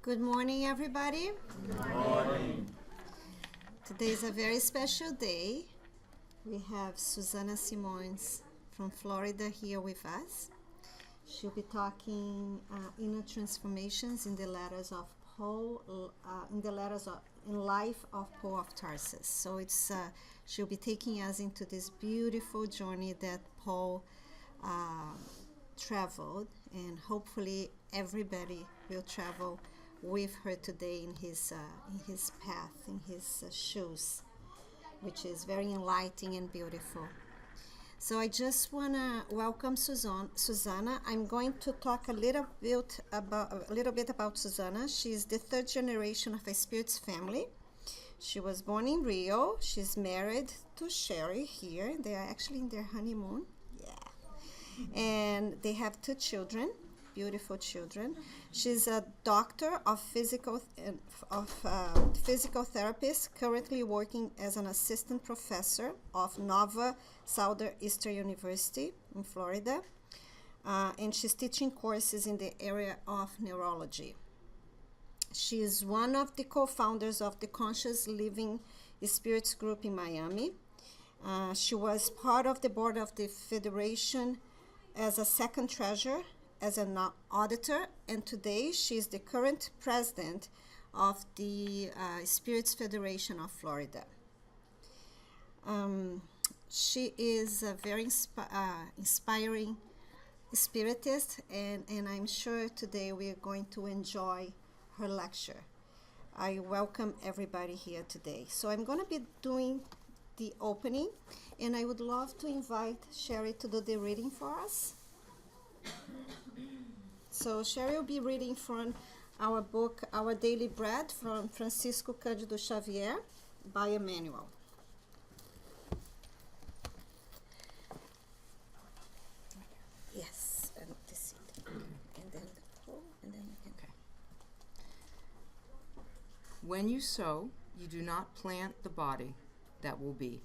Good morning, everybody. Good morning. Today is a very special day. We have Suzana Simoes from Florida here with us. She'll be talking inner transformations in the letters of Paul, in life of Paul of Tarsus. So she'll be taking us into this beautiful journey that Paul traveled, and hopefully everybody will travel with her today in his path, in his shoes, which is very enlightening and beautiful. So I just want to welcome Suzana. I'm going to talk a little bit about Suzana. She's the third generation of a Spiritist family. She was born in Rio. She's married to Sherry here. They are actually in their honeymoon. Yeah. And they have two children, beautiful children. She's a doctor of physical therapist, currently working as an assistant professor of Nova Southeastern University in Florida, and she's teaching courses in the area of neurology. She is one of the co-founders of the Conscious Living Spirits group in Miami. She was part of the board of the Federation as a second treasurer, as an auditor, and today she is the current president of the Spiritist Federation of Florida. She is a very inspiring Spiritist, and I'm sure today we are going to enjoy her lecture. I welcome everybody here today. So I'm going to be doing the opening, and I would love to invite Sherry to do the reading for us. So Sherry will be reading from our book, Our Daily Bread, from Francisco Cândido Xavier, by Emmanuel. Yes, and the seed. And then the pole, and then you can... Okay. When you sow, you do not plant the body that will be,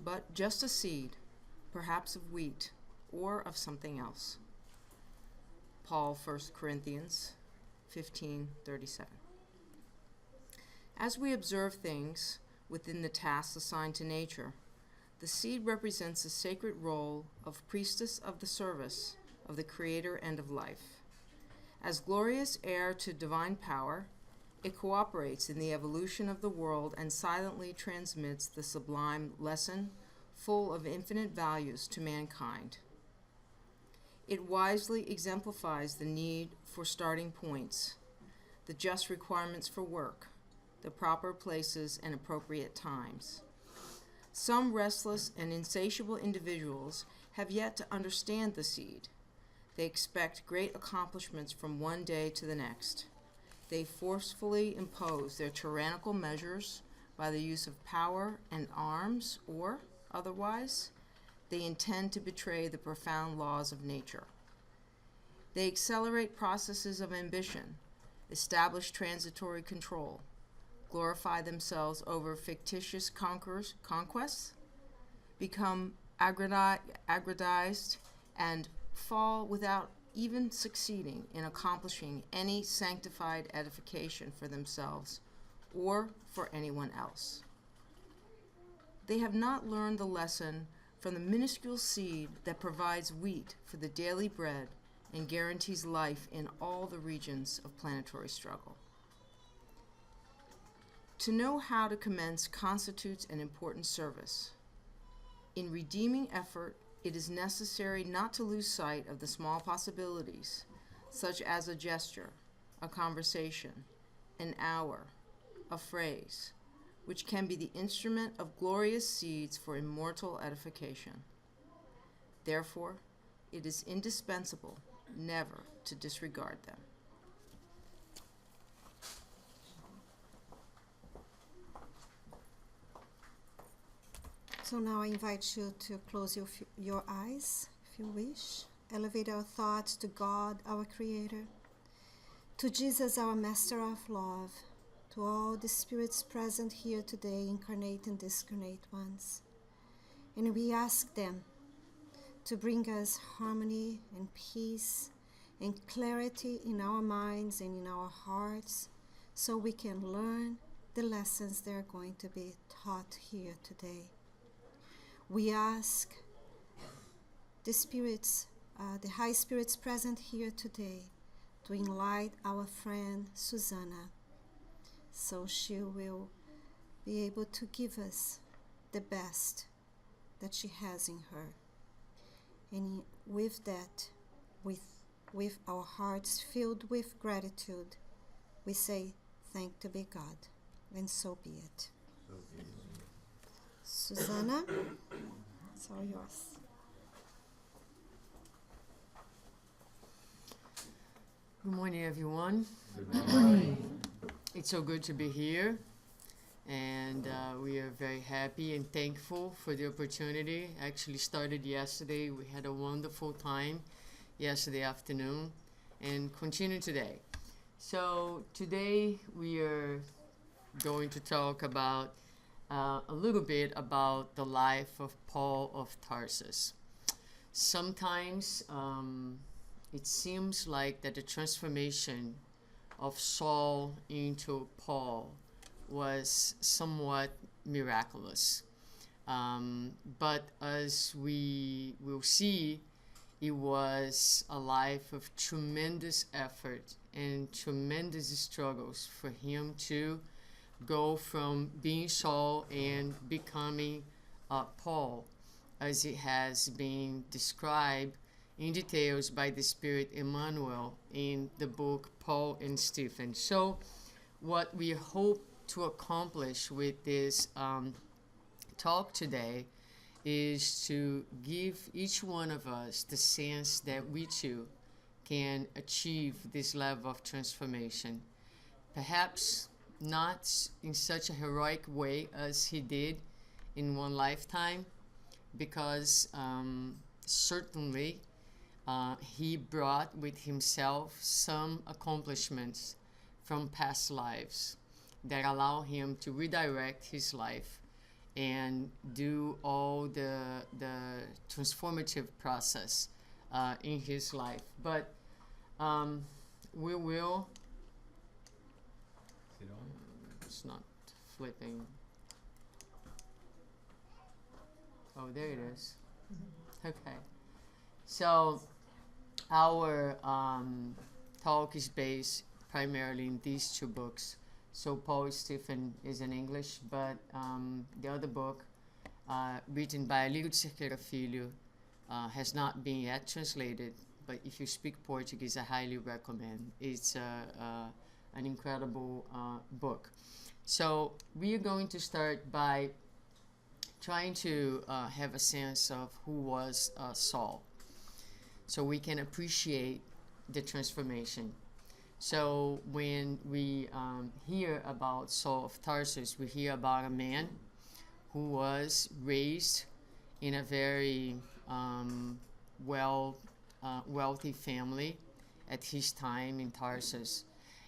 but just a seed, perhaps of wheat or of something else. Paul, 1 Corinthians 15:37. As we observe things within the tasks assigned to nature, the seed represents the sacred role of priestess of the service of the Creator and of life. As glorious heir to divine power, it cooperates in the evolution of the world and silently transmits the sublime lesson full of infinite values to mankind. It wisely exemplifies the need for starting points, the just requirements for work, the proper places and appropriate times. Some restless and insatiable individuals have yet to understand the seed. They expect great accomplishments from one day to the next. They forcefully impose their tyrannical measures by the use of power and arms, or, otherwise, they intend to betray the profound laws of nature. They accelerate processes of ambition, establish transitory control, glorify themselves over fictitious conquests, become aggrandized, and fall without even succeeding in accomplishing any sanctified edification for themselves or for anyone else. They have not learned the lesson from the minuscule seed that provides wheat for the daily bread and guarantees life in all the regions of planetary struggle. To know how to commence constitutes an important service. In redeeming effort, it is necessary not to lose sight of the small possibilities, such as a gesture, a conversation, an hour, a phrase, which can be the instrument of glorious seeds for immortal edification. Therefore, it is indispensable never to disregard them. So now I invite you to close your eyes, if you wish. Elevate our thoughts to God, our Creator, to Jesus, our Master of Love, to all the spirits present here today, incarnate and discarnate ones. And we ask them to bring us harmony and peace and clarity in our minds and in our hearts so we can learn the lessons that are going to be taught here today. We ask the spirits, the high spirits present here today, to enlighten our friend Suzana, so she will be able to give us the best that she has in her. And with that, with our hearts filled with gratitude, we say, thank to be God, and so be it. Suzana, it's all yours. Good morning, everyone. Good morning. It's so good to be here, and we are very happy and thankful for the opportunity. Actually started yesterday. We had a wonderful time yesterday afternoon and continue today. So today we are going to talk about a little bit about the life of Paul of Tarsus. Sometimes it seems like that the transformation of Saul into Paul was somewhat miraculous. But as we will see, it was a life of tremendous effort and tremendous struggles for him to go from being Saul and becoming Paul, as it has been described in details by the Spirit Emmanuel in the book Paul and Stephen. So what we hope to accomplish with this talk today is to give each one of us the sense that we too can achieve this level of transformation. Perhaps not in such a heroic way as he did in one lifetime, because certainly he brought with himself some accomplishments from past lives that allow him to redirect his life and do all the transformative process in his life. But we will... It's not flipping. Oh, there it is. Okay. So our talk is based primarily in these two books. So Paul Stephen is in English, but the other book, written by Lírio de Cerqueira Filho, has not been yet translated, but if you speak Portuguese, I highly recommend. It's an incredible book. So we are going to start by trying to have a sense of who was Saul, so we can appreciate the transformation. So when we hear about Saul of Tarsus, we hear about a man who was raised in a very wealthy family at his time in Tarsus.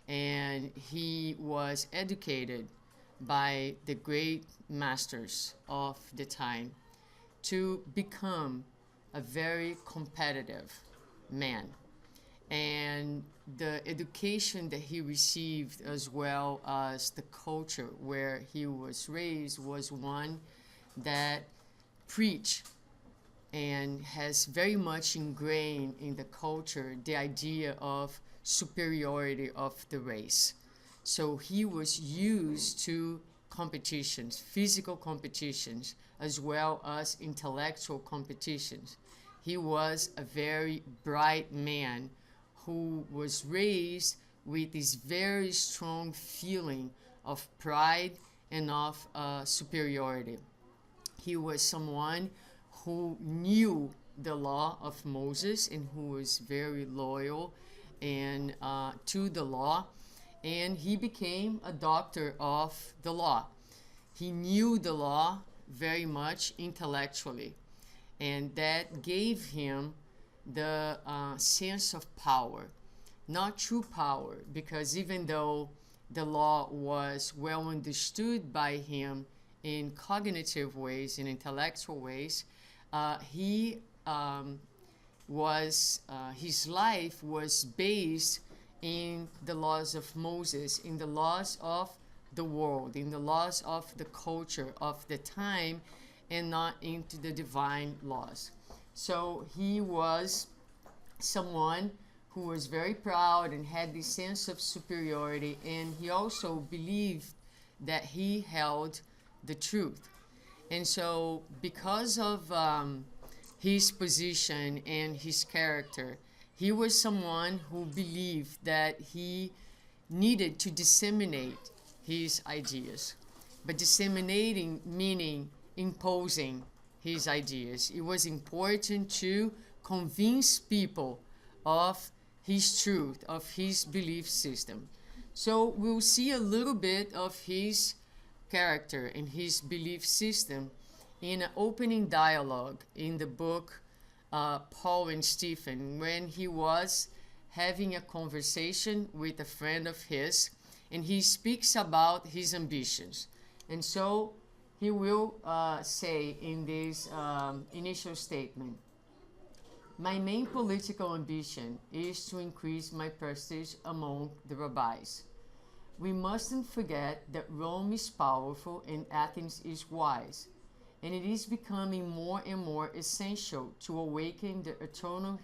And he was educated by the great masters of the time to become a very competitive man. And the education that he received, as well as the culture where he was raised, was one that preached and has very much ingrained in the culture the idea of superiority of the race. So he was used to competitions, physical competitions, as well as intellectual competitions. He was a very bright man who was raised with this very strong feeling of pride and of superiority. He was someone who knew the law of Moses and who was very loyal and to the law, and he became a doctor of the law. He knew the law very much intellectually, and that gave him the sense of power. Not true power, because even though the law was well understood by him in cognitive ways, in intellectual ways, he was his life was based in the laws of Moses, in the laws of the world, in the laws of the culture of the time, and not into the divine laws. So he was someone who was very proud and had this sense of superiority, and he also believed that he held the truth. And so, because of his position and his character, he was someone who believed that he needed to disseminate his ideas. But disseminating meaning imposing his ideas. It was important to convince people of his truth, of his belief system. So we'll see a little bit of his character and his belief system in an opening dialogue in the book Paul and Stephen, when he was having a conversation with a friend of his, and he speaks about his ambitions. And so he will say in this initial statement, "My main political ambition is to increase my prestige among the rabbis. We mustn't forget that Rome is powerful and Athens is wise, and it is becoming more and more essential to awaken the eternal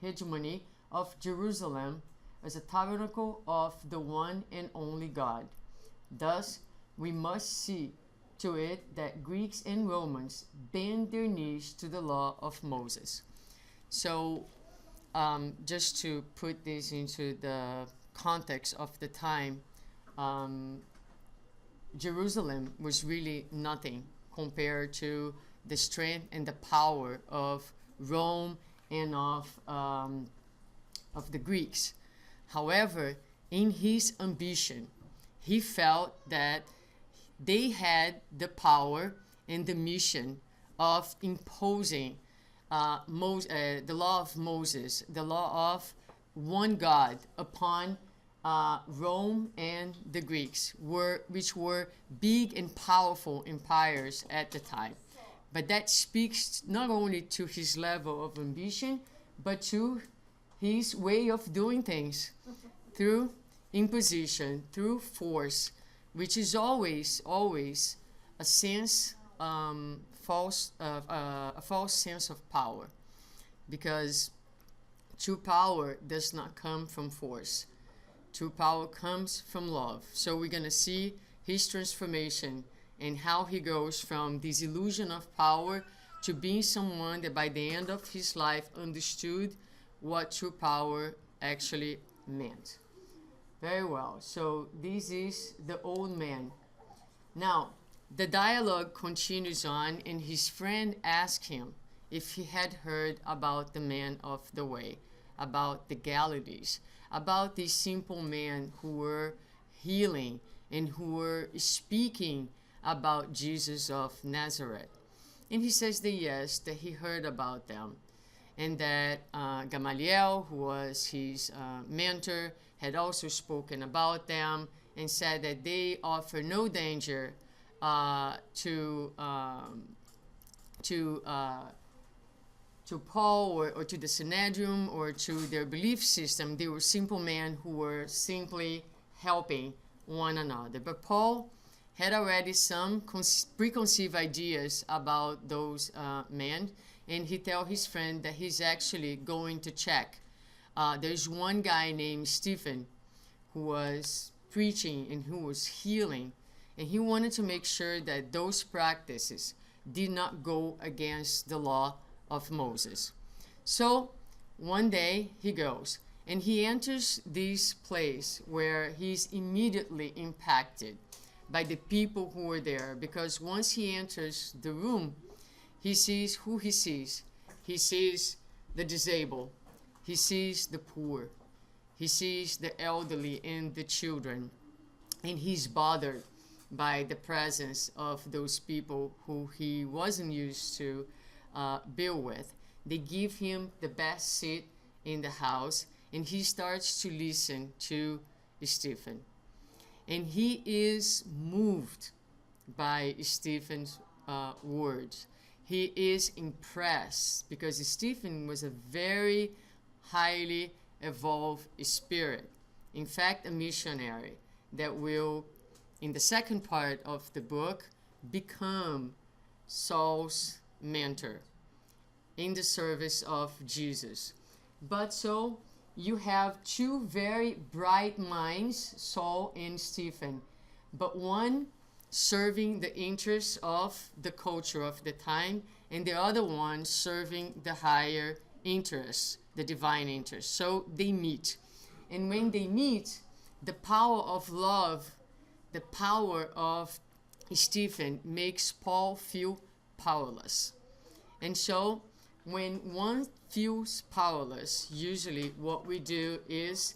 hegemony of Jerusalem as a tabernacle of the one and only God. Thus, we must see to it that Greeks and Romans bend their knees to the law of Moses." So, just to put this into the context of the time, Jerusalem was really nothing compared to the strength and the power of Rome and of the Greeks. However, in his ambition, he felt that they had the power and the mission of imposing the law of Moses, the law of one God upon Rome and the Greeks, which were big and powerful empires at the time. But that speaks not only to his level of ambition, but to his way of doing things through imposition, through force, which is always a sense a false sense of power, because true power does not come from force. True power comes from love. So we're going to see his transformation and how he goes from this illusion of power to being someone that by the end of his life understood what true power actually meant. Very well. So this is the old man. Now, the dialogue continues on, and his friend asks him if he had heard about the man of the way, about the Galilees, about these simple men who were healing and who were speaking about Jesus of Nazareth. And he says that yes, that he heard about them, and that Gamaliel, who was his mentor, had also spoken about them and said that they offer no danger to Paul or to the Synedrium or to their belief system. They were simple men who were simply helping one another. But Paul had already some preconceived ideas about those men, and he tells his friend that he's actually going to check. There's one guy named Stephen who was preaching and who was healing, and he wanted to make sure that those practices did not go against the law of Moses. So one day he goes, and he enters this place where he's immediately impacted by the people who were there, because once he enters the room, he sees who he sees. He sees the disabled, he sees the poor, he sees the elderly and the children, and he's bothered by the presence of those people who he wasn't used to be with. They give him the best seat in the house, and he starts to listen to Stephen. And he is moved by Stephen's words. he is impressed because Stephen was a very highly evolved spirit. In fact, a missionary that will, in the second part of the book, become Saul's mentor in the service of Jesus. But so you have two very bright minds, Saul and Stephen, but one serving the interests of the culture of the time, and the other one serving the higher interests, the divine interests. So they meet. And when they meet, the power of love, the power of Stephen makes Paul feel powerless. And so when one feels powerless, usually what we do is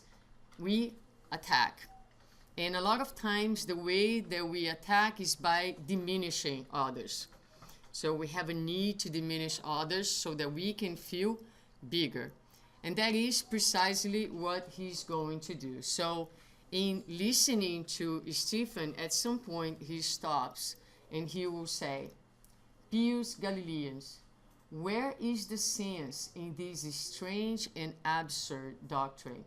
we attack. And a lot of times the way that we attack is by diminishing others. So we have a need to diminish others so that we can feel bigger. And that is precisely what he's going to do. So in listening to Stephen, at some point he stops and he will say, "Pious Galileans, where is the sense in this strange and absurd doctrine?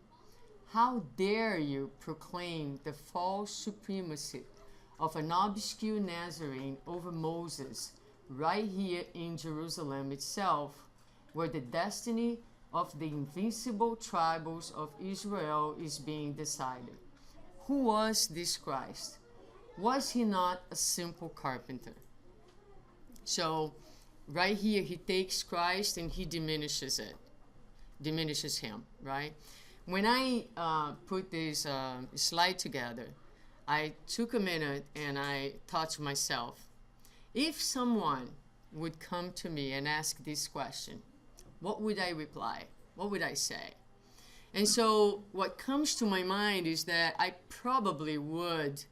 How dare you proclaim the false supremacy of an obscure Nazarene over Moses right here in Jerusalem itself, where the destiny of the invincible tribes of Israel is being decided? Who was this Christ? Was he not a simple carpenter?" So right here he takes Christ and he diminishes him, right? When I put this slide together, I took a minute and I thought to myself, if someone would come to me and ask this question, what would I reply? What would I say? And so what comes to my mind is that I probably would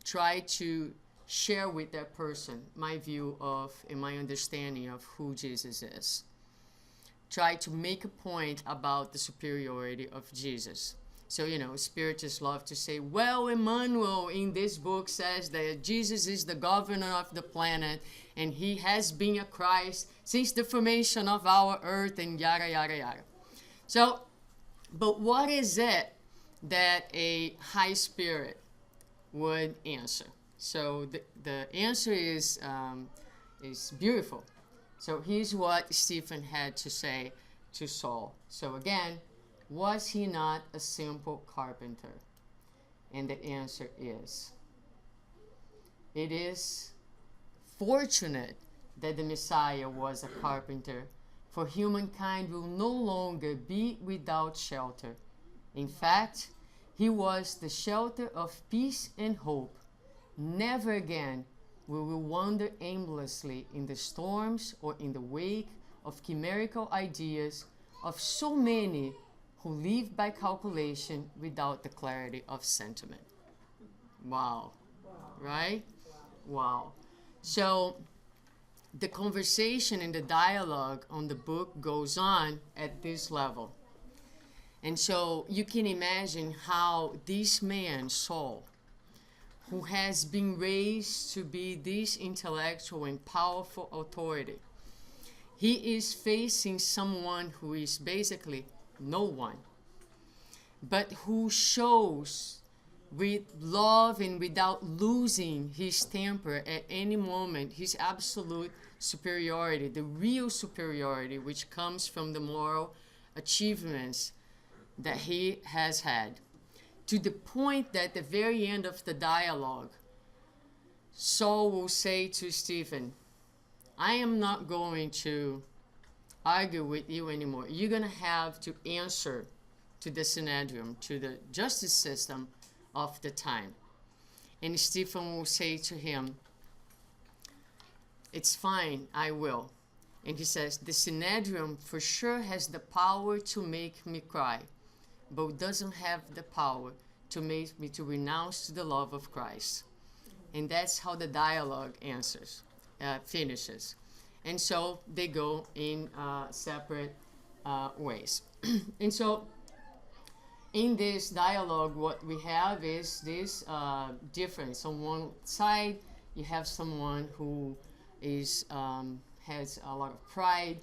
try to share with that person my view of and my understanding of who Jesus is. Try to make a point about the superiority of Jesus. So, Spiritists love to say, well, Emmanuel in this book says that Jesus is the governor of the planet and he has been a Christ since the formation of our earth and yada, yada, yada. So, but what is it that a high spirit would answer? So the answer is beautiful. So here's what Stephen had to say to Saul. So again, was he not a simple carpenter? And the answer is, it is fortunate that the Messiah was a carpenter, for humankind will no longer be without shelter. In fact, he was the shelter of peace and hope. Never again will we wander aimlessly in the storms or in the wake of chimerical ideas of so many who live by calculation without the clarity of sentiment. Wow. Right? Wow. So the conversation and the dialogue on the book goes on at this level. And so you can imagine how this man, Saul, who has been raised to be this intellectual and powerful authority, he is facing someone who is basically no one, but who shows with love and without losing his temper at any moment, his absolute superiority, the real superiority, which comes from the moral achievements that he has had. To the point that at the very end of the dialogue, Saul will say to Stephen, I am not going to argue with you anymore. You're going to have to answer to the Sanhedrin, to the justice system of the time. And Stephen will say to him, it's fine, I will. And he says, the Sanhedrin for sure has the power to make me cry, but doesn't have the power to make me to renounce the love of Christ. And that's how the dialogue finishes. And so they go in separate ways. And so in this dialogue, what we have is this difference. On one side, you have someone who is has a lot of pride,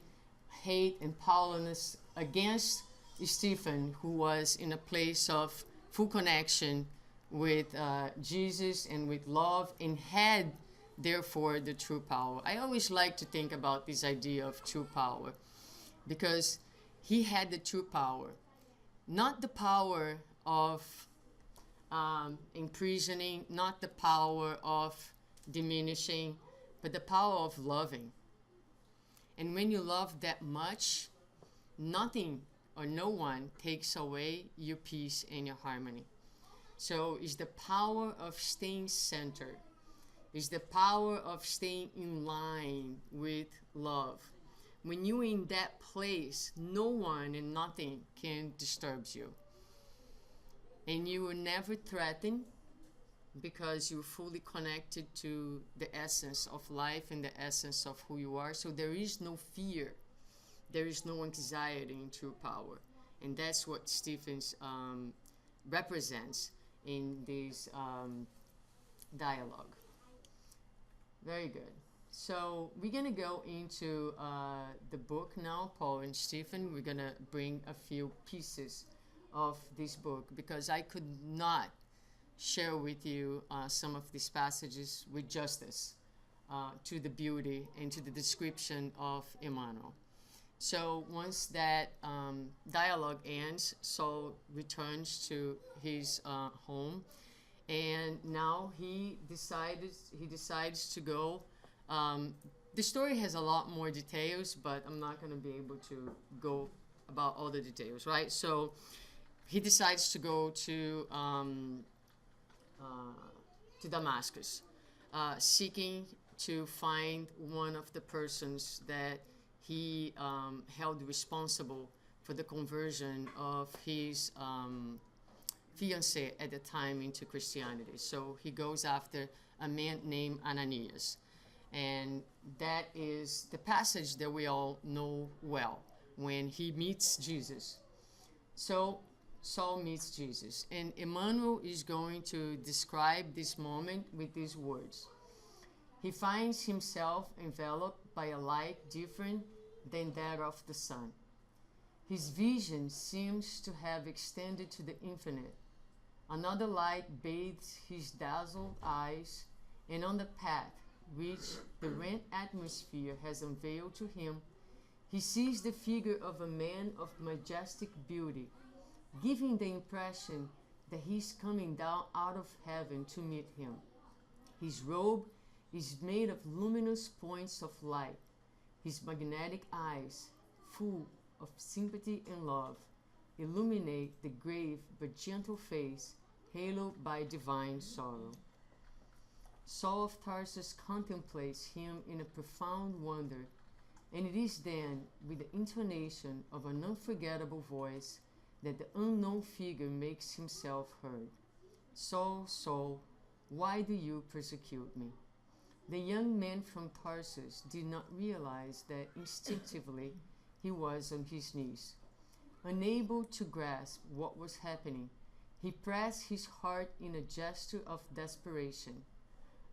hate, and powerlessness against Stephen, who was in a place of full connection with Jesus and with love, and had therefore the true power. I always like to think about this idea of true power, because he had the true power, not the power of imprisoning, not the power of diminishing, but the power of loving. And when you love that much, nothing or no one takes away your peace and your harmony. So it's the power of staying centered. It's the power of staying in line with love. When you're in that place, no one and nothing can disturb you. And you will never threaten, because you're fully connected to the essence of life and the essence of who you are. So there is no fear. There is no anxiety in true power. And that's what Stephen's represents in this dialogue. Very good. So we're going to go into the book now, Paul and Stephen. We're going to bring a few pieces of this book, because I could not share with you some of these passages with justice to the beauty and to the description of Emmanuel. So once that dialogue ends, Saul returns to his home, and now he decides to go. The story has a lot more details, but I'm not going to be able to go about all the details, right? So he decides to go to Damascus, seeking to find one of the persons that he held responsible for the conversion of his fiancée at the time into Christianity. So he goes after a man named Ananias. And that is the passage that we all know well, when he meets Jesus. So Saul meets Jesus, and Emmanuel is going to describe this moment with these words. He finds himself enveloped by a light different than that of the sun. His vision seems to have extended to the infinite. Another light bathes his dazzled eyes, and on the path which the rent atmosphere has unveiled to him, he sees the figure of a man of majestic beauty, giving the impression that he is coming down out of heaven to meet him. His robe is made of luminous points of light. His magnetic eyes, full of sympathy and love, illuminate the grave but gentle face, haloed by divine sorrow. Saul of Tarsus contemplates him in a profound wonder, and it is then, with the intonation of an unforgettable voice, that the unknown figure makes himself heard. Saul, Saul, why do you persecute me? The young man from Tarsus did not realize that instinctively he was on his knees. Unable to grasp what was happening, he pressed his heart in a gesture of desperation.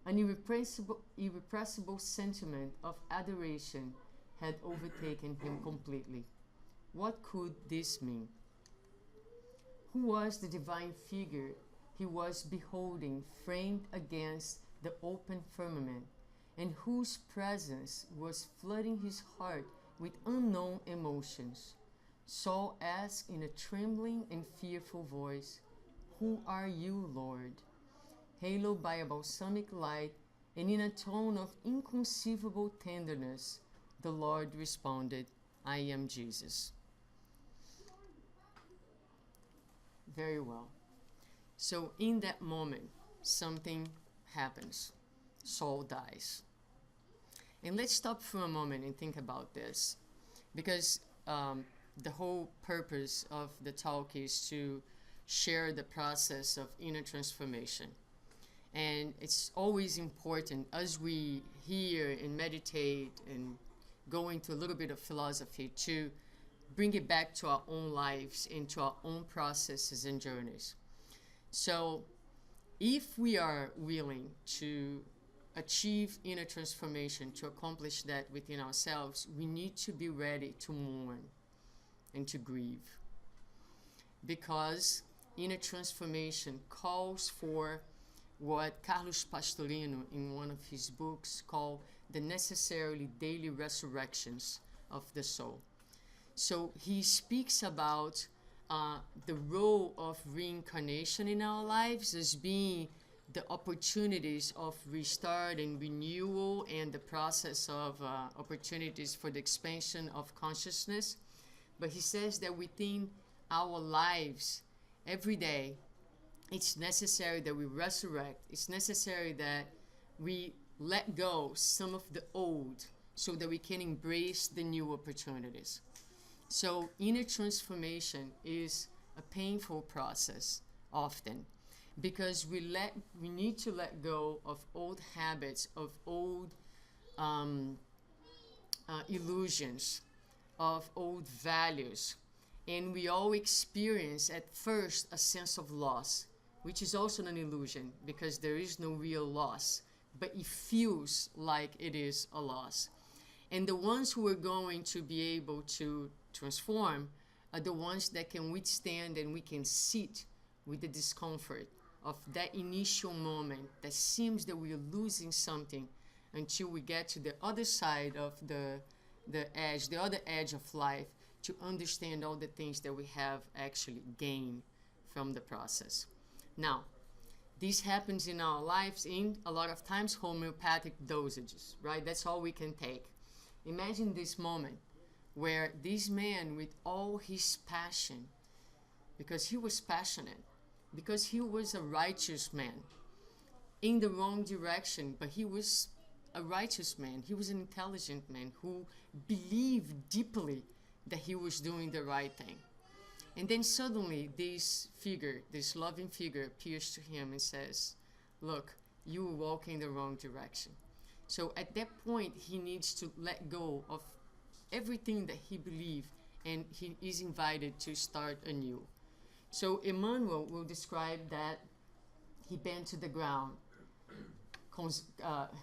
An irrepressible sentiment of adoration had overtaken him completely. What could this mean? Who was the divine figure he was beholding framed against the open firmament, and whose presence was flooding his heart with unknown emotions? Saul asked in a trembling and fearful voice, "Who are you, Lord?" Haloed by a balsamic light, and in a tone of inconceivable tenderness, the Lord responded, "I am Jesus." Very well. So in that moment, something happens. Saul dies. And let's stop for a moment and think about this, because the whole purpose of the talk is to share the process of inner transformation. And it's always important, as we hear and meditate and go into a little bit of philosophy, to bring it back to our own lives, into our own processes and journeys. So if we are willing to achieve inner transformation, to accomplish that within ourselves, we need to be ready to mourn and to grieve. Because inner transformation calls for what Carlos Pastorino, in one of his books, called the necessarily daily resurrections of the soul. So he speaks about the role of reincarnation in our lives as being the opportunities of restart and renewal, and the process of opportunities for the expansion of consciousness. But he says that within our lives, every day, it's necessary that we resurrect. It's necessary that we let go some of the old so that we can embrace the new opportunities. So inner transformation is a painful process often, because we need to let go of old habits, of old illusions, of old values. And we all experience at first a sense of loss, which is also an illusion, because there is no real loss, but it feels like it is a loss. And the ones who are going to be able to transform are the ones that can withstand, and we can sit with the discomfort of that initial moment that seems that we are losing something, until we get to the other side of the edge, the other edge of life, to understand all the things that we have actually gained from the process. Now, this happens in our lives in, a lot of times, homeopathic dosages, right? That's all we can take. Imagine this moment where this man, with all his passion, because he was passionate, because he was a righteous man, in the wrong direction, but he was a righteous man. He was an intelligent man who believed deeply that he was doing the right thing. And then suddenly this figure, this loving figure, appears to him and says, look, you were walking the wrong direction. So at that point, he needs to let go of everything that he believed, and he is invited to start anew. So Emmanuel will describe that he bent to the ground,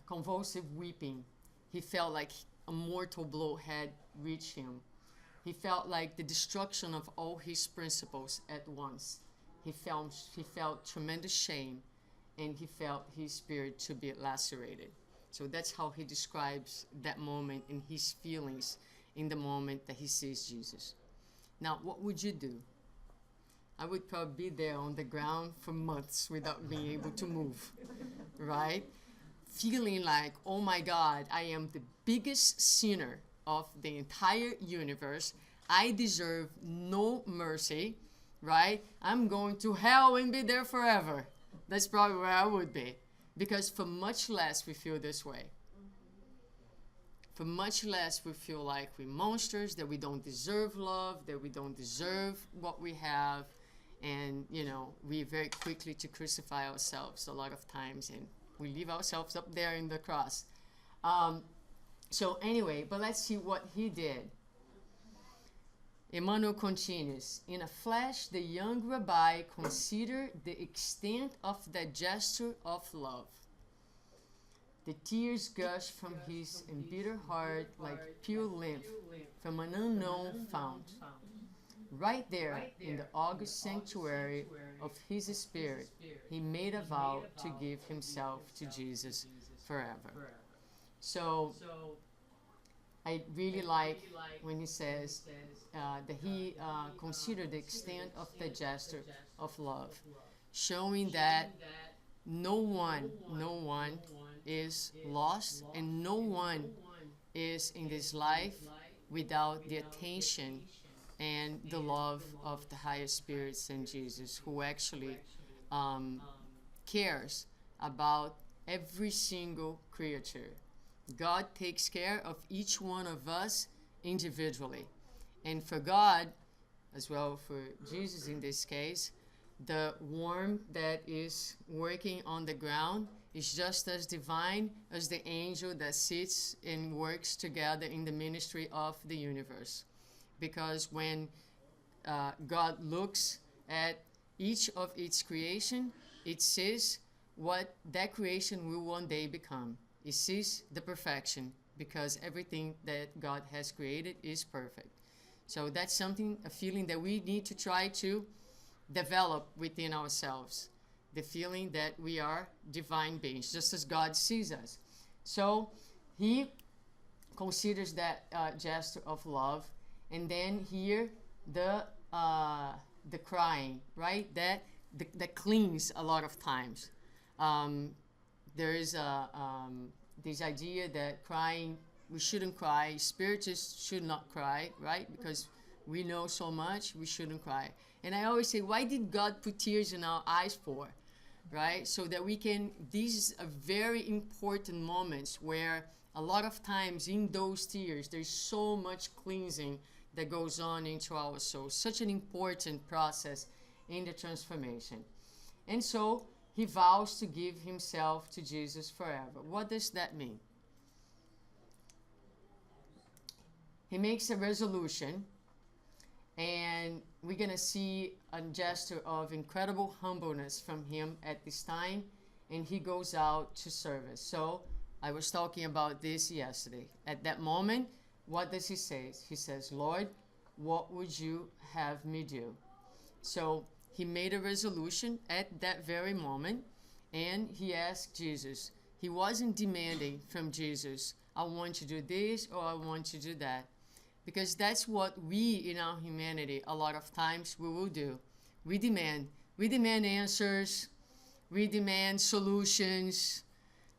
convulsive weeping. He felt like a mortal blow had reached him. He felt like the destruction of all his principles at once. He felt tremendous shame, and he felt his spirit to be lacerated. So that's how he describes that moment and his feelings in the moment that he sees Jesus. Now, what would you do? I would probably be there on the ground for months without being able to move, right? Feeling like, oh my God, I am the biggest sinner of the entire universe. I deserve no mercy, right? I'm going to hell and be there forever. That's probably where I would be. Because for much less we feel this way. For much less we feel like we're monsters, that we don't deserve love, that we don't deserve what we have. And, we very quickly to crucify ourselves a lot of times, and we leave ourselves up there in the cross. So anyway, but let's see what he did. Emmanuel continues, in a flash, the young rabbi considered the extent of that gesture of love. The tears gushed from his embittered heart like pure lymph from an unknown fount. Right there in the august sanctuary of his spirit, he made a vow to give himself to Jesus forever. So I really like when he says that he considered the extent of the gesture of love, showing that no one is lost, and no one is in this life without the attention and the love of the higher spirits and Jesus, who actually cares about every single creature. God takes care of each one of us individually. And for God, as well for Jesus in this case, the worm that is working on the ground is just as divine as the angel that sits and works together in the ministry of the universe. Because when God looks at each of its creation, it sees what that creation will one day become. It sees the perfection because everything that God has created is perfect. So that's something, a feeling that we need to try to develop within ourselves. The feeling that we are divine beings, just as God sees us. So he considers that gesture of love. And then here, the crying, right? That clings a lot of times. There is this idea that crying, we shouldn't cry. Spiritists should not cry, right? Because we know so much, we shouldn't cry. And I always say, why did God put tears in our eyes for? Right? So that we can, these are very important moments where a lot of times in those tears, there's so much cleansing that goes on into our soul. Such an important process in the transformation. And so he vows to give himself to Jesus forever. What does that mean? He makes a resolution, and we're going to see a gesture of incredible humbleness from him at this time, and he goes out to service. So I was talking about this yesterday. At that moment, what does he say? He says, Lord, what would you have me do? So he made a resolution at that very moment, and he asked Jesus. He wasn't demanding from Jesus, I want you to do this or I want you to do that. Because that's what we in our humanity, a lot of times we will do. We demand answers, we demand solutions,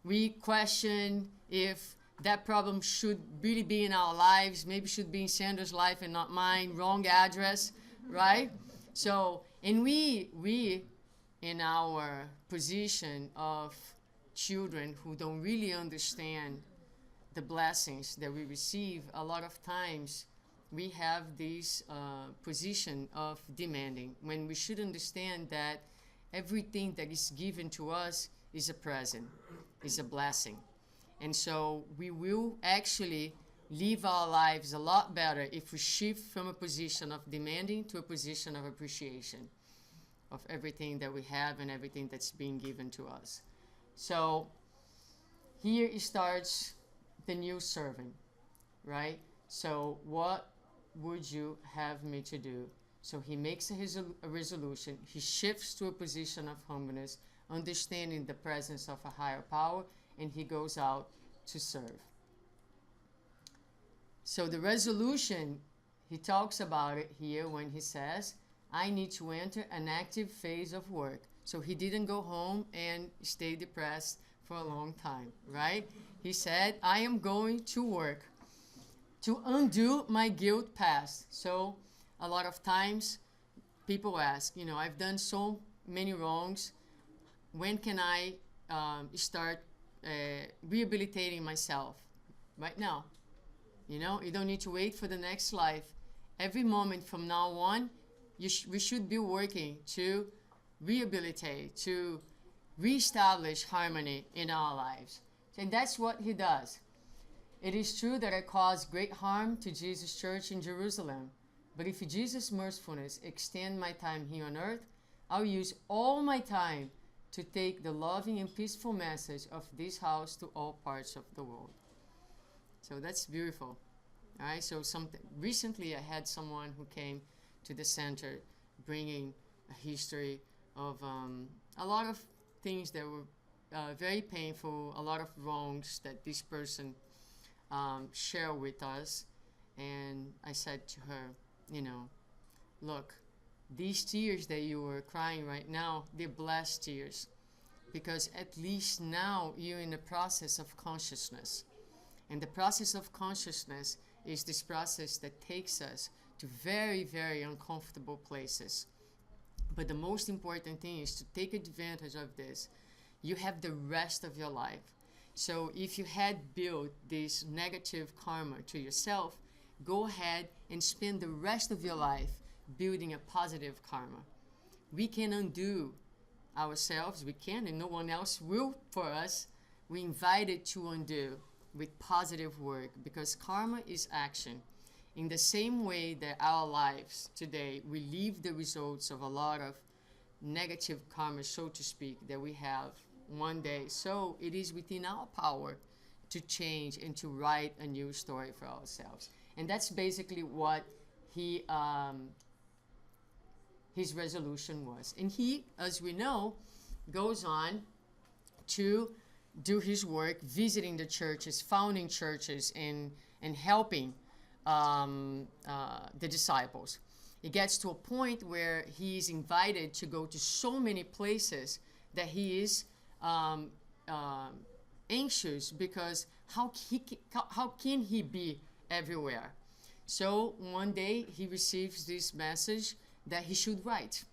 we question if that problem should really be in our lives, maybe should be in Sandra's life and not mine, wrong address, right? So, and we in our position of children who don't really understand the blessings that we receive, a lot of times we have this position of demanding, when we should understand that everything that is given to us is a present, is a blessing. And so we will actually live our lives a lot better if we shift from a position of demanding to a position of appreciation of everything that we have and everything that's being given to us. So here it starts the new servant, right? So what would you have me to do? So he makes a resolution. He shifts to a position of humbleness, understanding the presence of a higher power, and he goes out to serve. So the resolution, he talks about it here when he says, I need to enter an active phase of work. So he didn't go home and stay depressed for a long time, right? He said, I am going to work to undo my guilt past. So a lot of times people ask, I've done so many wrongs. When can I start rehabilitating myself? Right now. You don't need to wait for the next life. Every moment from now on, we should be working to rehabilitate, to reestablish harmony in our lives. And that's what he does. It is true that I caused great harm to Jesus' church in Jerusalem. But if Jesus' mercifulness extend my time here on earth, I'll use all my time to take the loving and peaceful message of this house to all parts of the world. So that's beautiful. All right. So recently I had someone who came to the center bringing a history of a lot of things that were very painful, a lot of wrongs that this person shared with us. And I said to her, look, these tears that you are crying right now, they're blessed tears, because at least now you're in the process of consciousness. And the process of consciousness is this process that takes us to very, very uncomfortable places. But the most important thing is to take advantage of this. You have the rest of your life. So if you had built this negative karma to yourself, go ahead and spend the rest of your life building a positive karma. We can undo ourselves, we can, and no one else will for us. We invited to undo with positive work, because karma is action. In the same way that our lives today, we live the results of a lot of negative karma, so to speak, that we have one day. So it is within our power to change and to write a new story for ourselves. And that's basically what his resolution was. And he, as we know, goes on to do his work, visiting the churches, founding churches, and helping the disciples. It gets to a point where he is invited to go to so many places that he is anxious, because how can he be everywhere? So one day he receives this message that he should write.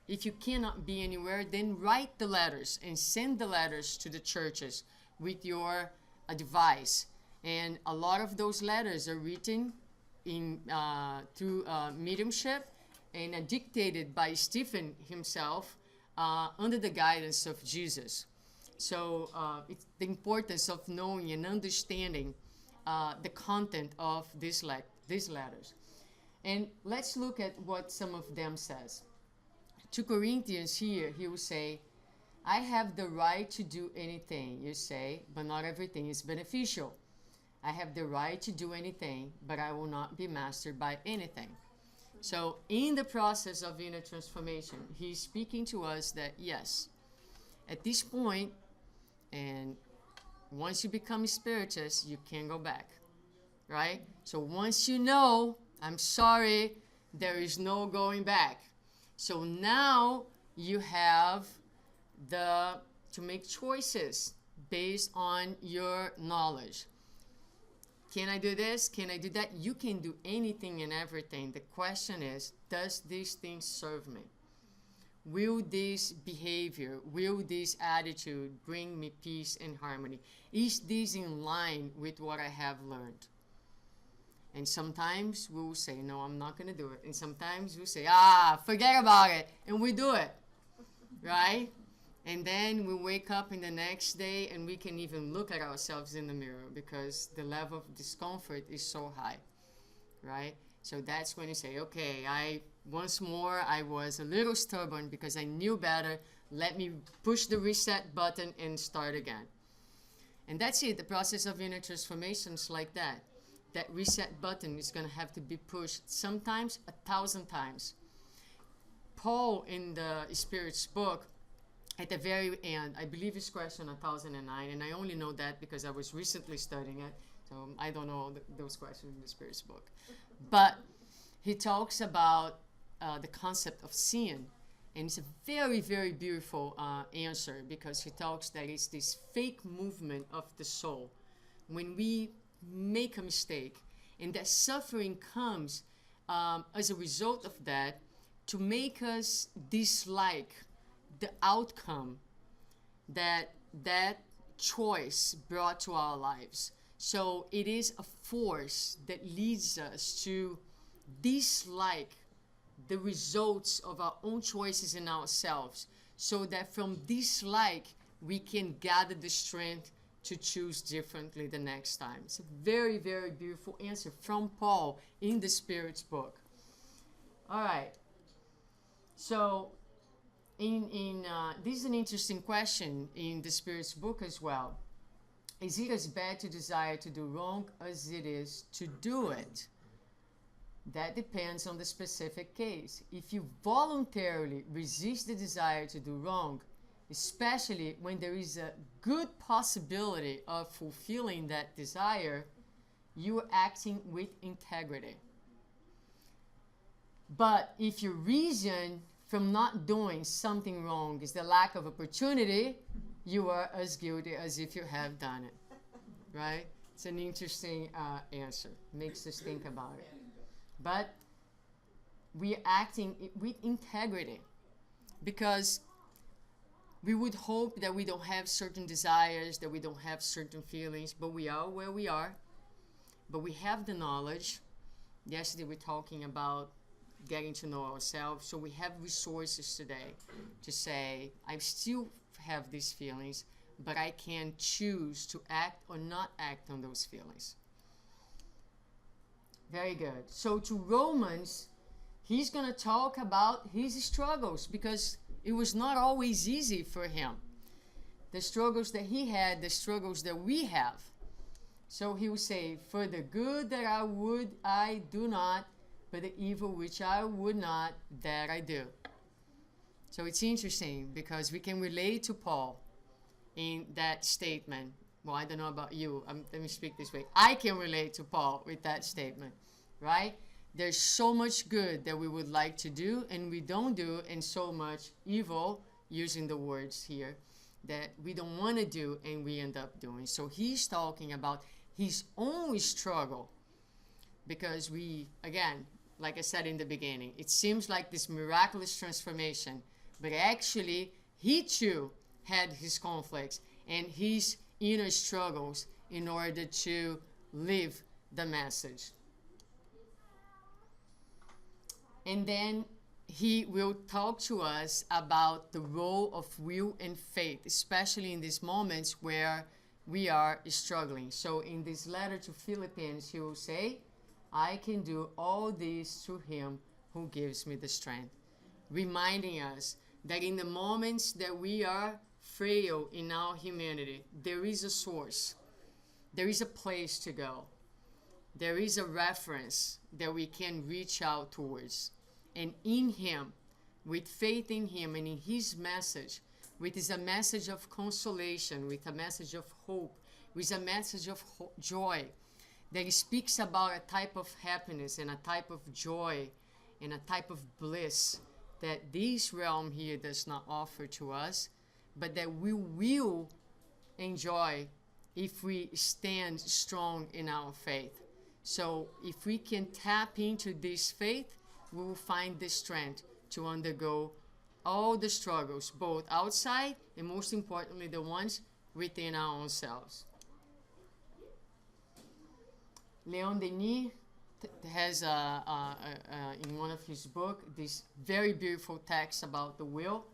If you cannot be anywhere, then write the letters and send the letters to the churches with your advice. And a lot of those letters are written through mediumship and dictated by Stephen himself under the guidance of Jesus. So it's the importance of knowing and understanding the content of these letters. And let's look at what some of them says. To Corinthians here, he will say, I have the right to do anything, you say, but not everything is beneficial. I have the right to do anything, but I will not be mastered by anything. So in the process of inner transformation, he's speaking to us that yes, at this point, and once you become a spiritist, you can't go back, right? So once you know, I'm sorry, there is no going back. So now you have to make choices based on your knowledge. Can I do this? Can I do that? You can do anything and everything. The question is, does this thing serve me? Will this behavior, will this attitude bring me peace and harmony? Is this in line with what I have learned? And sometimes we will say, no, I'm not going to do it. And sometimes we'll say, forget about it. And we do it, right? And then we wake up in the next day and we can even look at ourselves in the mirror because the level of discomfort is so high, right? So that's when you say, okay, once more, I was a little stubborn because I knew better. Let me push the reset button and start again. And that's it. The process of inner transformation is like that. That reset button is going to have to be pushed sometimes 1,000 times. Paul in the Spirit's book, at the very end, I believe it's question 1009, and I only know that because I was recently studying it, so I don't know those questions in the Spirit's book. But he talks about the concept of sin, and it's a very, very beautiful answer, because he talks that it's this fake movement of the soul when we make a mistake, and that suffering comes as a result of that to make us dislike the outcome that choice brought to our lives. So it is a force that leads us to dislike the results of our own choices in ourselves, so that from dislike we can gather the strength to choose differently the next time. It's a very, very beautiful answer from Paul in the Spirit's book. All right. So this is an interesting question in the Spirit's book as well. Is it as bad to desire to do wrong as it is to do it? That depends on the specific case. If you voluntarily resist the desire to do wrong, especially when there is a good possibility of fulfilling that desire, you are acting with integrity. But if your reason from not doing something wrong is the lack of opportunity, you are as guilty as if you have done it, right? It's an interesting answer. Makes us think about it. But we are acting with integrity, because we would hope that we don't have certain desires, that we don't have certain feelings, but we are where we are. But we have the knowledge. Yesterday we were talking about getting to know ourselves. So we have resources today to say, I still have these feelings, but I can choose to act or not act on those feelings. Very good. So to Romans, he's going to talk about his struggles, because it was not always easy for him. the struggles that he had, the struggles that we have. So he will say, for the good that I would, I do not, but the evil which I would not, that I do. So it's interesting because we can relate to Paul in that statement. Well, I don't know about you. Let me speak this way. I can relate to Paul with that statement, right? There's so much good that we would like to do and we don't do, and so much evil, using the words here, that we don't want to do and we end up doing. So he's talking about his own struggle because we, again, like I said in the beginning, it seems like this miraculous transformation, but actually he too had his conflicts and his inner struggles in order to live the message. And then he will talk to us about the role of will and faith, especially in these moments where we are struggling. So in this letter to Philippians, he will say, I can do all this through him who gives me the strength. Reminding us that in the moments that we are frail in our humanity, there is a source. There is a place to go. There is a reference that we can reach out towards. And in him, with faith in him and in his message, which is a message of consolation, with a message of hope, with a message of joy, that speaks about a type of happiness and a type of joy and a type of bliss that this realm here does not offer to us, but that we will enjoy if we stand strong in our faith. So if we can tap into this faith, we will find the strength to undergo all the struggles, both outside and most importantly, the ones within our own selves. Leon Denis has in one of his books this very beautiful text about the will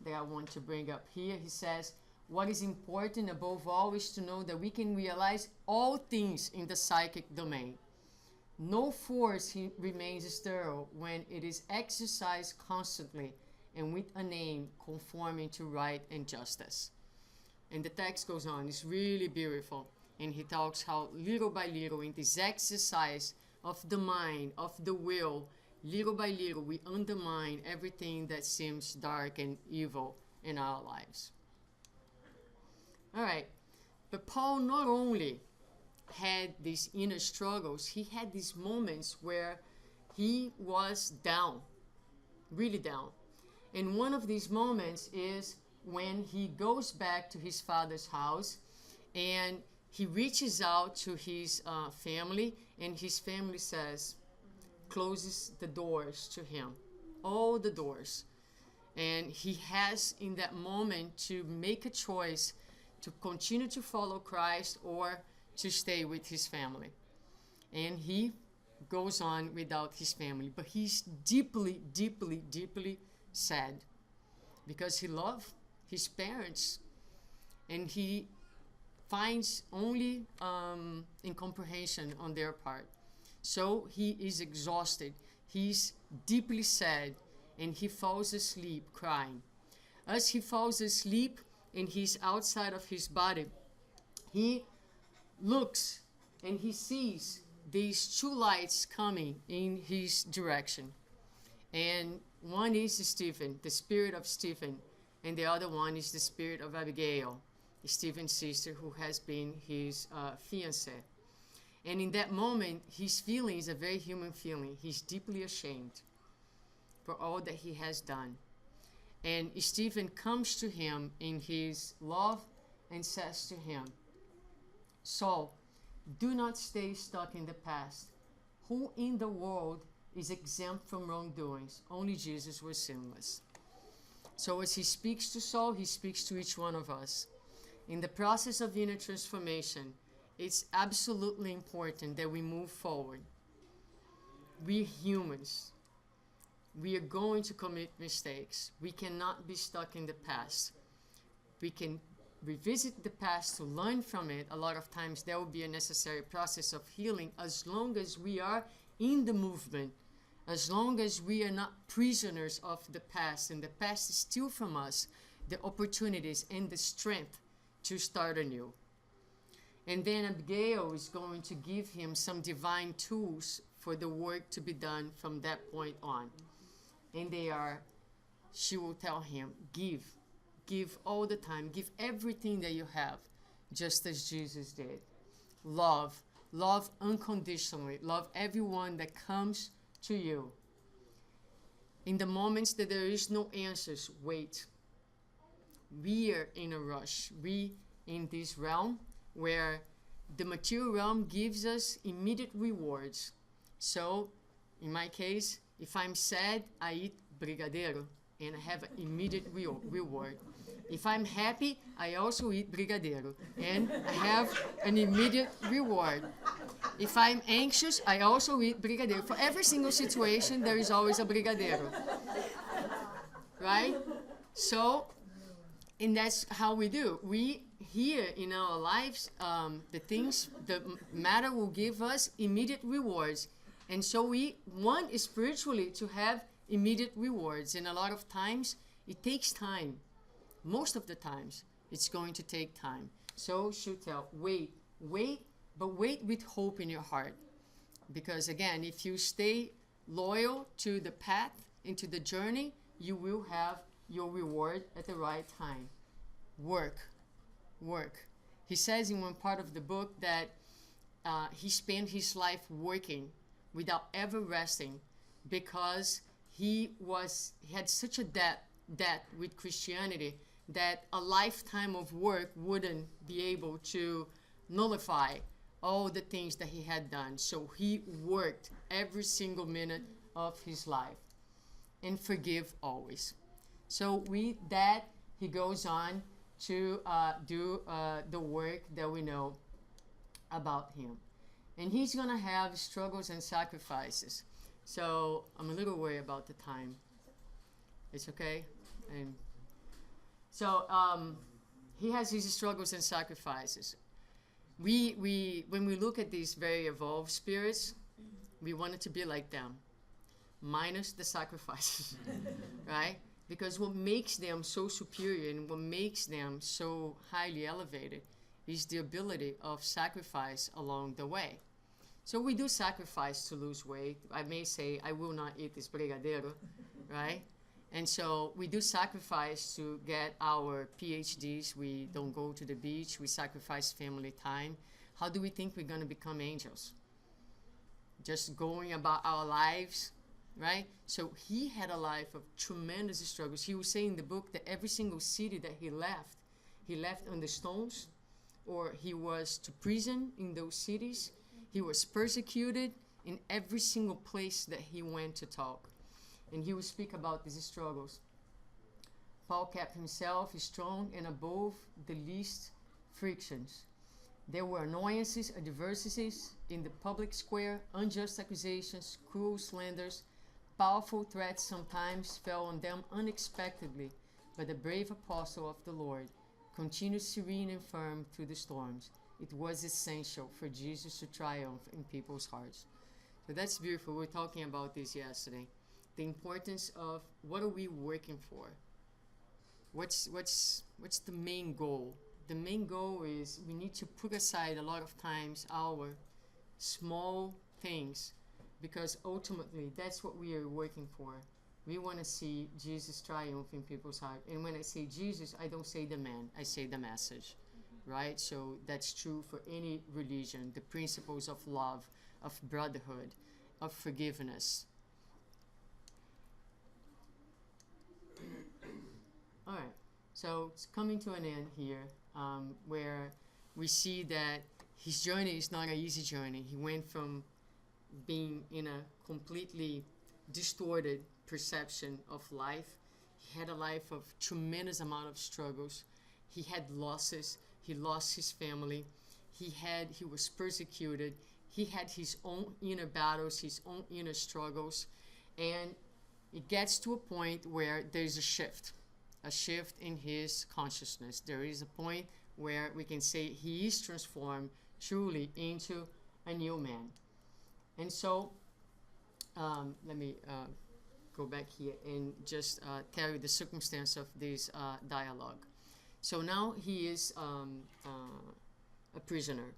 that I want to bring up here. He says, what is important above all is to know that we can realize all things in the psychic domain. No force remains sterile when it is exercised constantly and with an aim conforming to right and justice. And the text goes on, it's really beautiful. And he talks how little by little in this exercise of the mind, of the will, little by little we undermine everything that seems dark and evil in our lives. All right, but Paul not only had these inner struggles, he had these moments where he was down, really down. And one of these moments is when he goes back to his father's house and he reaches out to his family, and his family closes the doors to him, all the doors. And he has in that moment to make a choice to continue to follow Christ or to stay with his family. And he goes on without his family, but he's deeply, deeply, deeply sad because he loved his parents and he finds only incomprehension on their part. So he is exhausted, he's deeply sad, and he falls asleep crying. As he falls asleep and he's outside of his body, he looks and he sees these two lights coming in his direction. And one is Stephen, the spirit of Stephen, and the other one is the spirit of Abigail, Stephen's sister, who has been his fiancée. And in that moment, his feeling is a very human feeling. He's deeply ashamed for all that he has done. And Stephen comes to him in his love and says to him, Saul, do not stay stuck in the past. Who in the world is exempt from wrongdoings? Only Jesus was sinless. So as he speaks to Saul, he speaks to each one of us. In the process of inner transformation, it's absolutely important that we move forward. We're humans. We are going to commit mistakes. We cannot be stuck in the past. We can revisit the past to learn from it. A lot of times there will be a necessary process of healing as long as we are in the movement, as long as we are not prisoners of the past and the past is still from us, the opportunities and the strength to start anew. And then Abigail is going to give him some divine tools for the work to be done from that point on. And they are, she will tell him, give all the time, give everything that you have, just as Jesus did. Love unconditionally, love everyone that comes to you. In the moments that there is no answers, wait. We are in a rush. We in this realm where the material realm gives us immediate rewards. So, in my case, if I'm sad, I eat brigadeiro and I have an immediate reward. If I'm happy, I also eat brigadeiro and I have an immediate reward. If I'm anxious, I also eat brigadeiro. For every single situation, there is always a brigadeiro. Right? So, and that's how we do. We, here in our lives, the matter will give us immediate rewards. And so we want spiritually to have immediate rewards. And a lot of times, it takes time. Most of the times, it's going to take time. So she'll tell, wait, but wait with hope in your heart. Because again, if you stay loyal to the path, into the journey, you will have your reward at the right time. Work. He says in one part of the book that he spent his life working without ever resting because he had such a debt with Christianity that a lifetime of work wouldn't be able to nullify all the things that he had done. So he worked every single minute of his life. And forgive always. So with that, he goes on to do the work that we know about him. And he's going to have struggles and sacrifices. So I'm a little worried about the time. It's okay? And so he has his struggles and sacrifices. When we look at these very evolved spirits, we want it to be like them, minus the sacrifices, right? Because what makes them so superior and what makes them so highly elevated is the ability of sacrifice along the way. So we do sacrifice to lose weight. I may say, I will not eat this brigadeiro, right? And so we do sacrifice to get our PhDs. We don't go to the beach. We sacrifice family time. How do we think we're going to become angels? Just going about our lives, right? So he had a life of tremendous struggles. He will say in the book that every single city that he left on the stones, or he was to prison in those cities. He was persecuted in every single place that he went to talk. And he will speak about these struggles. Paul kept himself strong and above the least frictions. There were annoyances, adversities in the public square, unjust accusations, cruel slanders, powerful threats sometimes fell on them unexpectedly, but the brave apostle of the Lord continued serene and firm through the storms. It was essential for Jesus to triumph in people's hearts. So that's beautiful. We were talking about this yesterday. The importance of what are we working for? What's the main goal? The main goal is we need to put aside a lot of times our small things, because ultimately that's what we are working for. We want to see Jesus triumph in people's heart. And when I say Jesus, I don't say the man, I say the message, right? So that's true for any religion. The principles of love, of brotherhood, of forgiveness. All right, so it's coming to an end here, where we see that his journey is not an easy journey. He went from being in a completely distorted perception of life. He had a life of tremendous amount of struggles. He had losses. He lost his family. He was persecuted. He had his own inner battles, his own inner struggles. And it gets to a point where there's a shift in his consciousness. There is a point where we can say he is transformed truly into a new man. And so, let me go back here and just tell you the circumstance of this dialogue. So now he is a prisoner,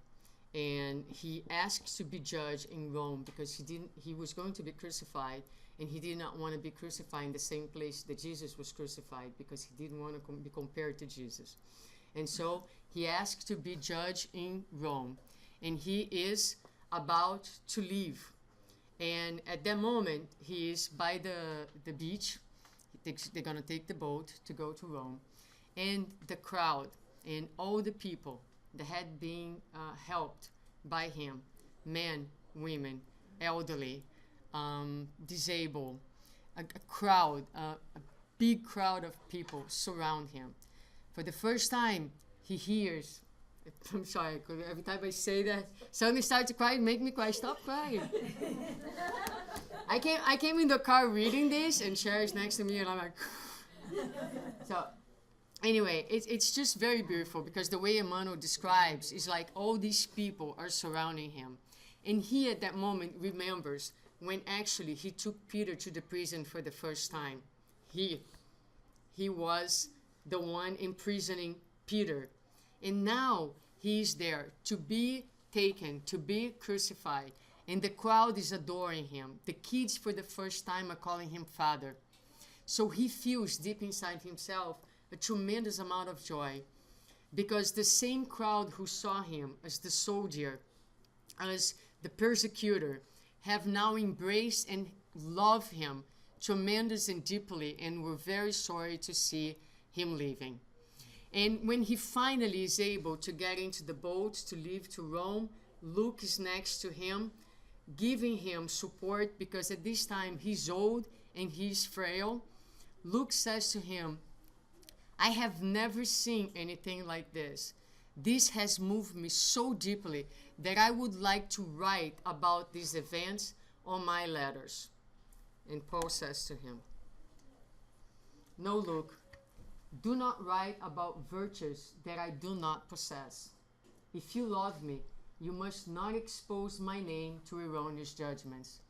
and he asks to be judged in Rome because he was going to be crucified, and he did not want to be crucified in the same place that Jesus was crucified because he didn't want to be compared to Jesus. And so he asked to be judged in Rome, and he is about to leave. And at that moment, he is by the beach. They're going to take the boat to go to Rome. And the crowd and all the people that had been helped by him, men, women, elderly, disabled, a crowd, a big crowd of people surround him. For the first time, he hears, I'm sorry, every time I say that, suddenly start to cry, make me cry, stop crying. I came in the car reading this, and Sherry's next to me, and I'm like, so anyway, it's just very beautiful because the way Emmanuel describes is like all these people are surrounding him. And he at that moment remembers when actually he took Peter to the prison for the first time. He was the one imprisoning Peter. And now he is there to be taken, to be crucified. And the crowd is adoring him. The kids for the first time are calling him Father. So he feels deep inside himself a tremendous amount of joy, because the same crowd who saw him as the soldier, as the persecutor, have now embraced and love him tremendous and deeply, and were very sorry to see him leaving. And when he finally is able to get into the boat to leave to Rome, Luke is next to him, giving him support, because at this time he's old and he's frail. Luke says to him, I have never seen anything like this. This has moved me so deeply that I would like to write about these events on my letters. And Paul says to him, no, Luke, do not write about virtues that I do not possess. If you love me, you must not expose my name to erroneous judgments.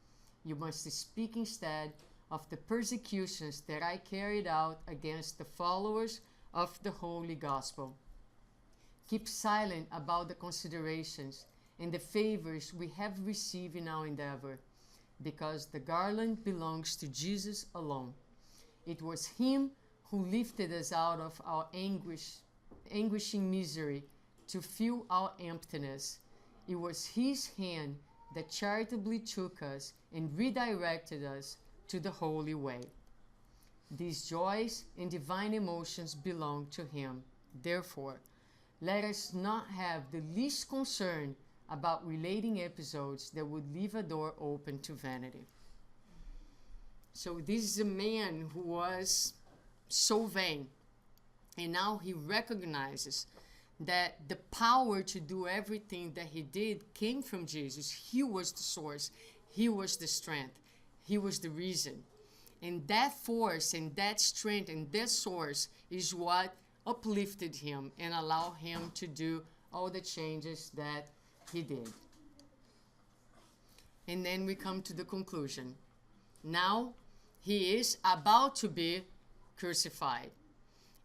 You must speak instead of the persecutions that I carried out against the followers of the Holy Gospel. Keep silent about the considerations and the favors we have received in our endeavor, because the garland belongs to Jesus alone. It was Him who lifted us out of our anguishing misery to fill our emptiness. It was His hand that charitably took us and redirected us to the holy way. These joys and divine emotions belong to Him. Therefore, let us not have the least concern about relating episodes that would leave a door open to vanity. So this is a man who was so vain, and now he recognizes that the power to do everything that he did came from Jesus. He was the source. He was the strength. He was the reason. And that force and that strength and that source is what uplifted him and allowed him to do all the changes that he did. And then we come to the conclusion. Now he is about to be crucified.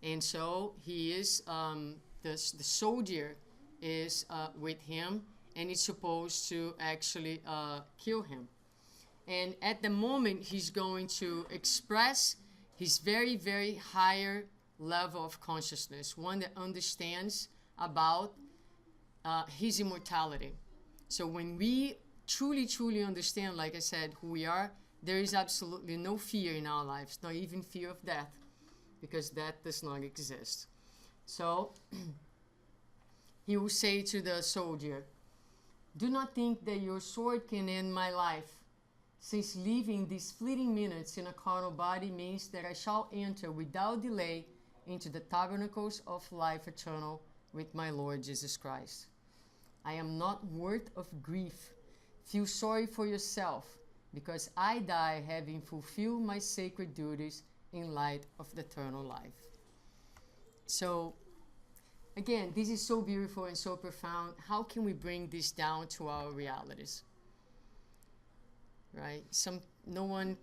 And so he is, the soldier is with him, and is supposed to actually kill him. And at the moment, he's going to express his very, very higher level of consciousness, one that understands about his immortality. So when we truly, truly understand, like I said, who we are, there is absolutely no fear in our lives, not even fear of death, because that does not exist. So he will say to the soldier, do not think that your sword can end my life, since living these fleeting minutes in a carnal body means that I shall enter without delay into the tabernacles of life eternal with my Lord Jesus Christ. I am not worth of grief. Feel sorry for yourself, because I die having fulfilled my sacred duties in light of the eternal life. So, again, this is so beautiful and so profound. How can we bring this down to our realities? Right?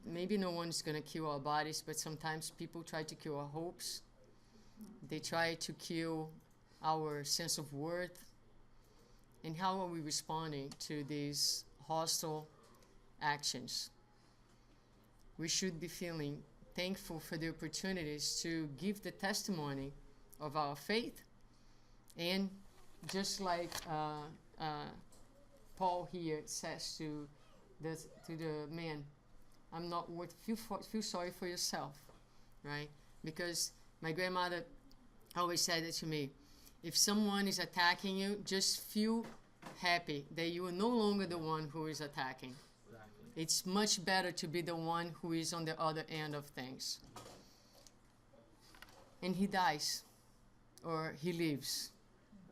Maybe no one's going to kill our bodies, but sometimes people try to kill our hopes. They try to kill our sense of worth. And how are we responding to these hostile actions? We should be feeling thankful for the opportunities to give the testimony of our faith. And just like Paul here says to the man, I'm not worth, feel sorry for yourself, right? Because my grandmother always said it to me, if someone is attacking you, just feel happy that you are no longer the one who is attacking. Exactly. It's much better to be the one who is on the other end of things. And he dies, or he lives,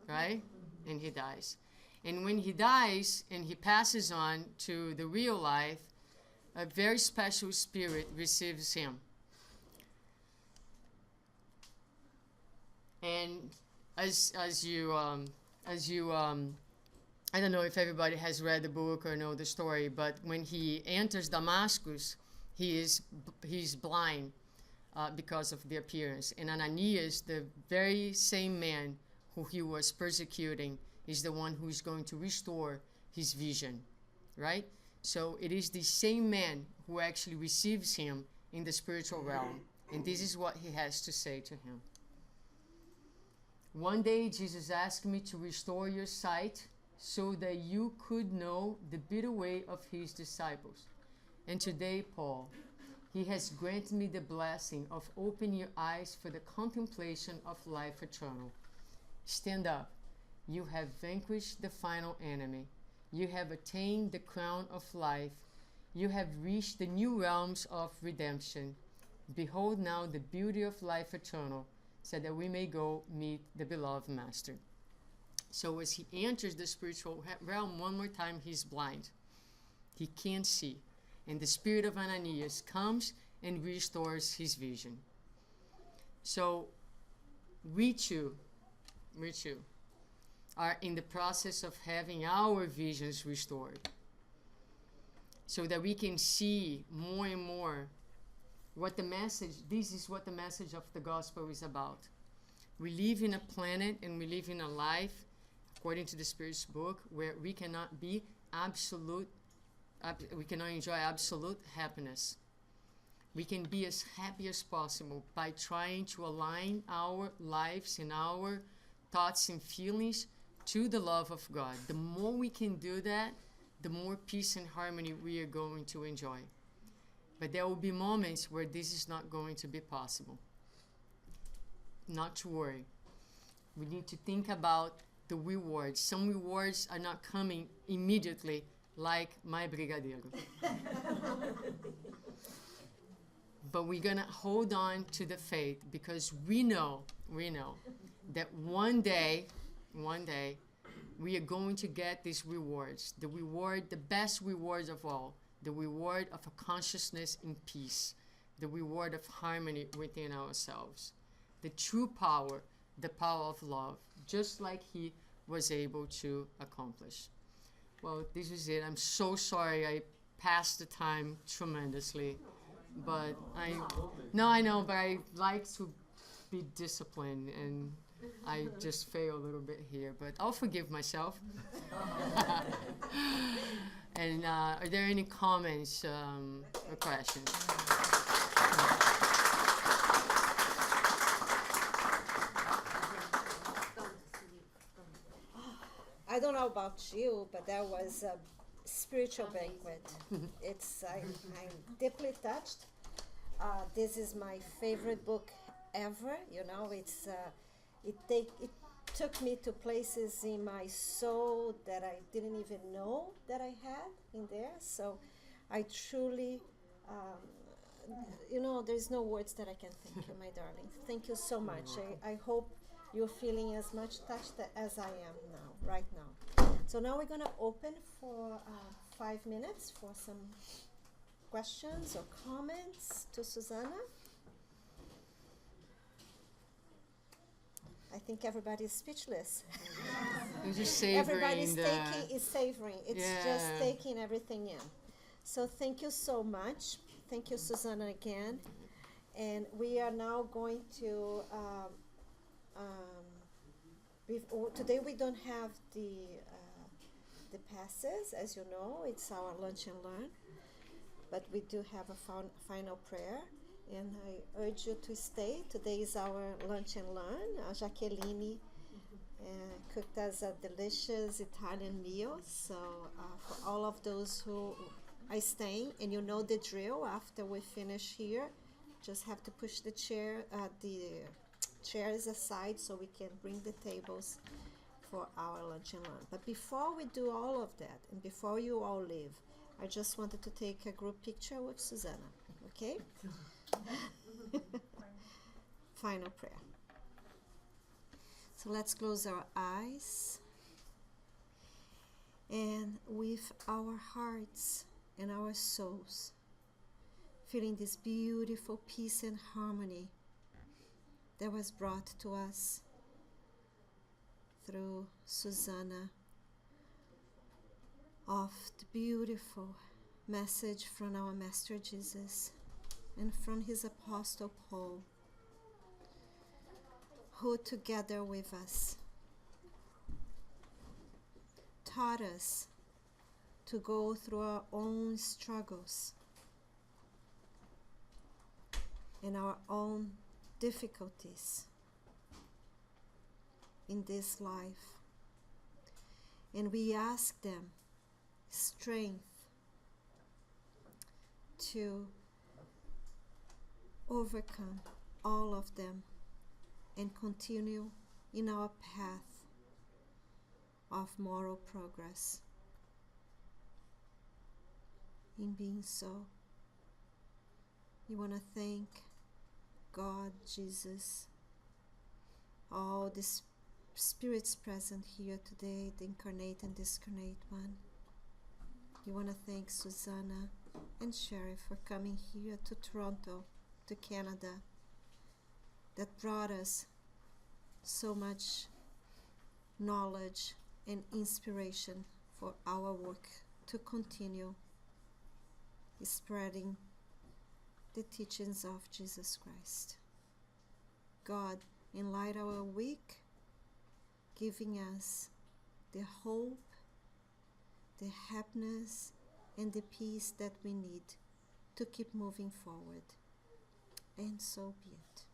right? And he dies. And when he dies and he passes on to the real life, a very special spirit receives him. And as you I don't know if everybody has read the book or know the story, but when he enters Damascus, he's blind because of the appearance. And Ananias, the very same man who he was persecuting, is the one who is going to restore his vision, right? So it is the same man who actually receives him in the spiritual realm. And this is what he has to say to him. One day, Jesus asked me to restore your sight so that you could know the bitter way of his disciples. And today, Paul, he has granted me the blessing of opening your eyes for the contemplation of life eternal. Stand up. You have vanquished the final enemy. You have attained the crown of life. You have reached the new realms of redemption. Behold now the beauty of life eternal, so that we may go meet the beloved Master. So as he enters the spiritual realm, one more time, he's blind. He can't see. And the spirit of Ananias comes and restores his vision. So we too are in the process of having our visions restored, so that we can see more and more what the message, this is what the message of the gospel is about. We live in a planet and we live in a life, according to the Spirit's book, where we cannot be absolute, we cannot enjoy absolute happiness. We can be as happy as possible by trying to align our lives and our thoughts and feelings to the love of God. The more we can do that, the more peace and harmony we are going to enjoy. But there will be moments where this is not going to be possible. Not to worry. We need to think about the rewards. Some rewards are not coming immediately, like my brigadeiro. But we're going to hold on to the faith, because we know that one day, we are going to get these rewards. The reward, the best rewards of all. The reward of a consciousness in peace. The reward of harmony within ourselves. The true power, the power of love, just like he was able to accomplish. Well, this is it. I'm so sorry I passed the time tremendously. But I know, but I like to be disciplined, and I just fail a little bit here, but I'll forgive myself. And are there any comments or questions? I don't know about you, but that was a spiritual banquet. I'm deeply touched. This is my favorite book ever. You know, it took me to places in my soul that I didn't even know that I had in there. So I truly, there's no words that I can thank you, my darling. Thank you so much. I hope you're feeling as much touched as I am now, right now. So now we're going to open for 5 minutes for some questions or comments to Suzana. I think everybody's speechless. You're just savoring. Everybody's savoring. It's just taking everything in. So thank you so much. Thank you, Suzana, again. And we are now going to today we don't have the passes, as you know. It's our lunch and learn, but we do have a final prayer, and I urge you to stay. Today is our lunch and learn. Jaqueline cooked us a delicious Italian meal. So for all of those who are staying, and you know the drill, after we finish here, just have to push the chairs aside so we can bring the tables for our lunch and learn. But before we do all of that, and before you all leave, I just wanted to take a group picture with Suzana, okay? Final prayer. So let's close our eyes, and with our hearts and our souls, feeling this beautiful peace and harmony that was brought to us through Suzana, of the beautiful message from our Master Jesus and from his Apostle Paul, who together with us taught us to go through our own struggles and our own difficulties in this life. And we ask them strength to overcome all of them and continue in our path of moral progress. In being so, we want to thank God, Jesus, all the spirits present here today, the incarnate and discarnate one. We want to thank Suzana and Sherry for coming here to Toronto, to Canada, that brought us so much knowledge and inspiration for our work to continue spreading the teachings of Jesus Christ. God, enlighten our week, giving us the hope, the happiness, and the peace that we need to keep moving forward. And so be it.